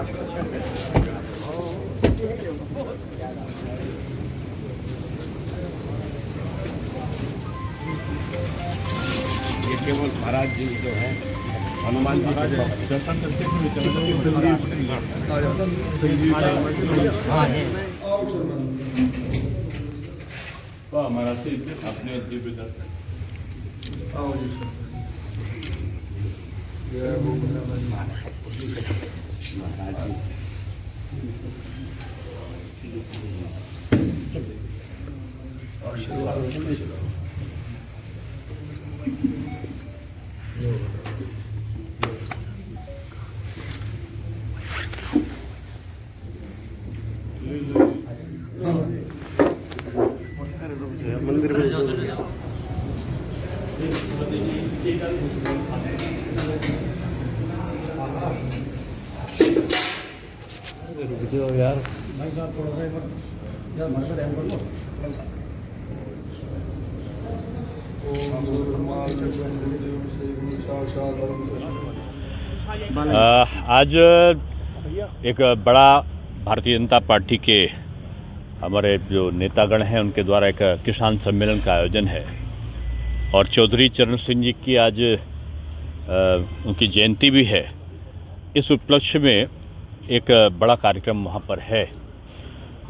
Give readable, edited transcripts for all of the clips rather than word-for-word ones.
ये केवल महाराज जी जो है हनुमान जी के दर्शन करके हमारा से अपने दिव्य दर्शन महाराज जी मंदिर में रुक जाओ यार भाई साहब थोड़ा सा यार मार्केट एम कर लो। आज एक बड़ा भारतीय जनता पार्टी के हमारे जो नेतागण हैं उनके द्वारा एक किसान सम्मेलन का आयोजन है और चौधरी चरण सिंह जी की आज उनकी जयंती भी है। इस उपलक्ष्य में एक बड़ा कार्यक्रम वहाँ पर है।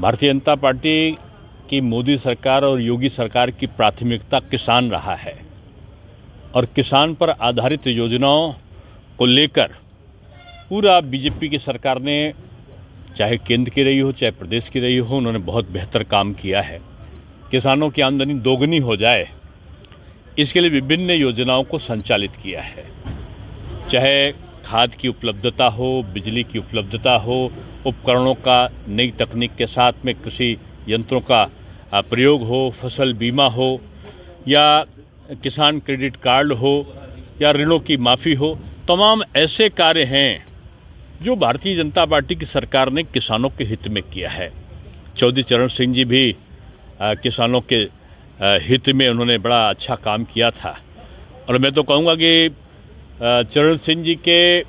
भारतीय जनता पार्टी की मोदी सरकार और योगी सरकार की प्राथमिकता किसान रहा है और किसान पर आधारित योजनाओं को लेकर पूरा बीजेपी की सरकार ने, चाहे केंद्र की रही हो चाहे प्रदेश की रही हो, उन्होंने बहुत बेहतर काम किया है। किसानों की आमदनी दोगुनी हो जाए इसके लिए विभिन्न योजनाओं को संचालित किया है। चाहे खाद की उपलब्धता हो, बिजली की उपलब्धता हो, उपकरणों का नई तकनीक के साथ में कृषि यंत्रों का प्रयोग हो, फसल बीमा हो या किसान क्रेडिट कार्ड हो या ऋणों की माफ़ी हो, तमाम ऐसे कार्य हैं जो भारतीय जनता पार्टी की सरकार ने किसानों के हित में किया है। चौधरी चरण सिंह जी भी किसानों के हित में उन्होंने बड़ा अच्छा काम किया था और मैं तो कहूँगा कि चरण सिंह जी के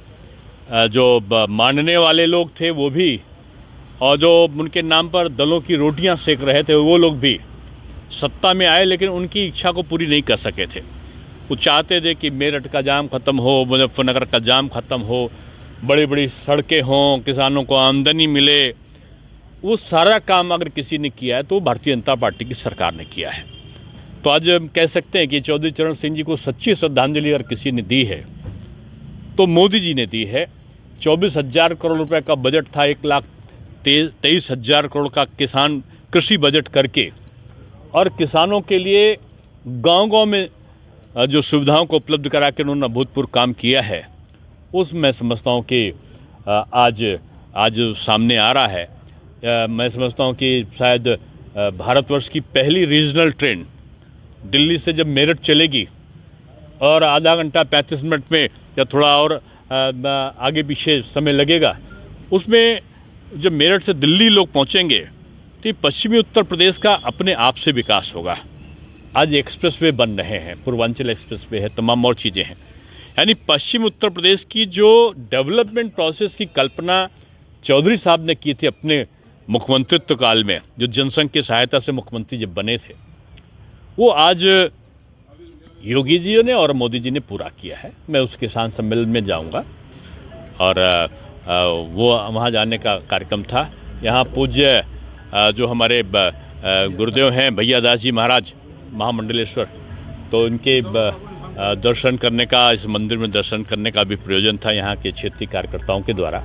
जो मानने वाले लोग थे वो भी और जो उनके नाम पर दलों की रोटियां सेक रहे थे वो लोग भी सत्ता में आए लेकिन उनकी इच्छा को पूरी नहीं कर सके थे। वो चाहते थे कि मेरठ का जाम ख़त्म हो, मुजफ्फरनगर का जाम ख़त्म हो, बड़ी बड़ी सड़कें हों, किसानों को आमदनी मिले। वो सारा काम अगर किसी ने किया है तो भारतीय जनता पार्टी की सरकार ने किया है। तो आज हम कह सकते हैं कि चौधरी चरण सिंह जी को सच्ची श्रद्धांजलि अगर किसी ने दी है तो मोदी जी ने दी है। 24,000 करोड़ रुपए का बजट था, 1,23,000 करोड़ का किसान कृषि बजट करके और किसानों के लिए गांव-गांव में जो सुविधाओं को उपलब्ध करा के उन्होंने अभूतपूर्व काम किया है, उस मैं समझता हूँ कि आज सामने आ रहा है। मैं समझता हूँ कि शायद भारतवर्ष की पहली रीजनल ट्रेन दिल्ली से जब मेरठ चलेगी और आधा घंटा 35 मिनट में या थोड़ा और आगे पीछे समय लगेगा, उसमें जब मेरठ से दिल्ली लोग पहुँचेंगे तो पश्चिमी उत्तर प्रदेश का अपने आप से विकास होगा। आज एक्सप्रेसवे बन रहे हैं, पूर्वांचल एक्सप्रेसवे है, तमाम और चीज़ें हैं। यानी पश्चिम उत्तर प्रदेश की जो डेवलपमेंट प्रोसेस की कल्पना चौधरी साहब ने की थी अपने मुख्यमंत्रित्व काल में, जो जनसंघ की सहायता से मुख्यमंत्री जब बने थे, वो आज योगी जी ने और मोदी जी ने पूरा किया है। मैं उस किसान सम्मेलन में जाऊंगा और वो वहाँ जाने का कार्यक्रम था। यहाँ पूज्य जो हमारे गुरुदेव हैं भैया दास जी महाराज महामंडलेश्वर, तो इनके दर्शन करने का, इस मंदिर में दर्शन करने का भी प्रयोजन था यहाँ के क्षेत्रीय कार्यकर्ताओं के द्वारा।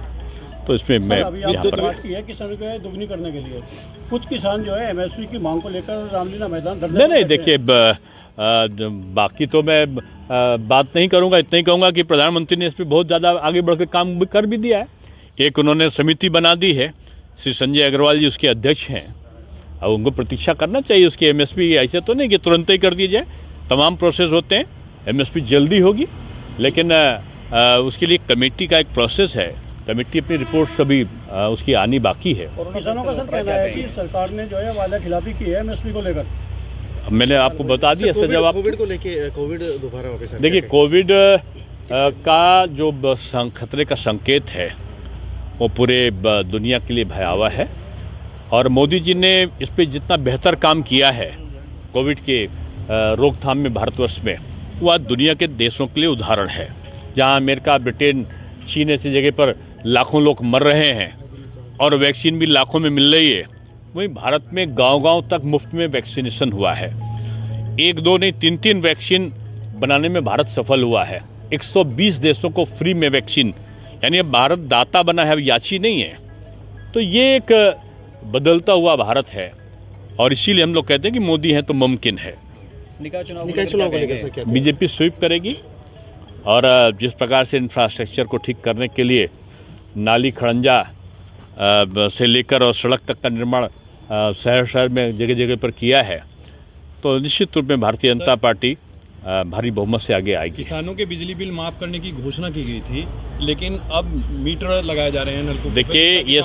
तो इसमें मैं यहाँ पर बात की है किसानों को दुगनी करने के लिए कुछ किसान जो है एमएसपी की मांग को लेकर रामलीला मैदान नहीं देखिए, बाकी तो मैं बात नहीं करूँगा। इतना ही कहूँगा कि प्रधानमंत्री ने इस पर बहुत ज़्यादा आगे बढ़कर काम कर भी दिया है। एक उन्होंने समिति बना दी है, श्री संजय अग्रवाल जी उसके अध्यक्ष हैं। अब उनको प्रतीक्षा करना चाहिए उसकी। एमएसपी ऐसे तो नहीं कि तुरंत ही कर दी जाए, तमाम प्रोसेस होते हैं। एमएसपी जल्दी होगी लेकिन उसके लिए कमेटी का एक प्रोसेस है। कमेटी अपनी रिपोर्ट सभी उसकी आनी बाकी है। और किसानों का सर कहना है कि सरकार ने जो है वादा खिलाफी की है एमएसपी को लेकर। मैंने आपको बता दिया सर, जब आप कोविड को लेके कोविड दोबारा वापस देखिए, कोविड का जो खतरे का संकेत है वो पूरे दुनिया के लिए भयावह है। और मोदी जी ने इस पे जितना बेहतर काम किया है कोविड के रोकथाम में भारतवर्ष में, वो आज दुनिया के देशों के लिए उदाहरण है। जहाँ अमेरिका, ब्रिटेन, चीन ऐसी जगह पर लाखों लोग मर रहे हैं और वैक्सीन भी लाखों में मिल रही है, वहीं भारत में गांव-गांव तक मुफ्त में वैक्सीनेशन हुआ है। 1, 2 नहीं 3 वैक्सीन बनाने में भारत सफल हुआ है। 120 देशों को फ्री में वैक्सीन, यानी अब भारत दाता बना है, अब याची नहीं है। तो ये एक बदलता हुआ भारत है और इसीलिए हम लोग कहते हैं कि मोदी हैं तो मुमकिन है। निकाय चुनाव को लेकर सर क्या बीजेपी स्वीप करेगी और जिस प्रकार से इंफ्रास्ट्रक्चर को ठीक करने के लिए नाली खड़ंजा से लेकर और सड़क तक का निर्माण शहर में जगह जगह पर किया है, तो निश्चित रूप में भारतीय जनता पार्टी भारी बहुमत से आगे आएगी। किसानों के बिजली बिल माफ करने की घोषणा की गई थी, लेकिन अब मीटर लगाए जा रहे हैं नलकूप। देखिए, ये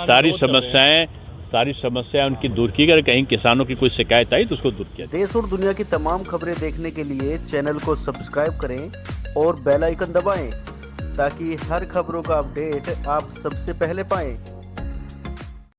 सारी समस्याएं उनकी दूर की गई। कहीं किसानों की कोई शिकायत आई तो उसको दूर किया। देश और दुनिया की तमाम खबरें देखने के लिए चैनल को सब्सक्राइब करें और बेल आइकन दबाएं ताकि हर खबरों का अपडेट आप सबसे पहले पाएं।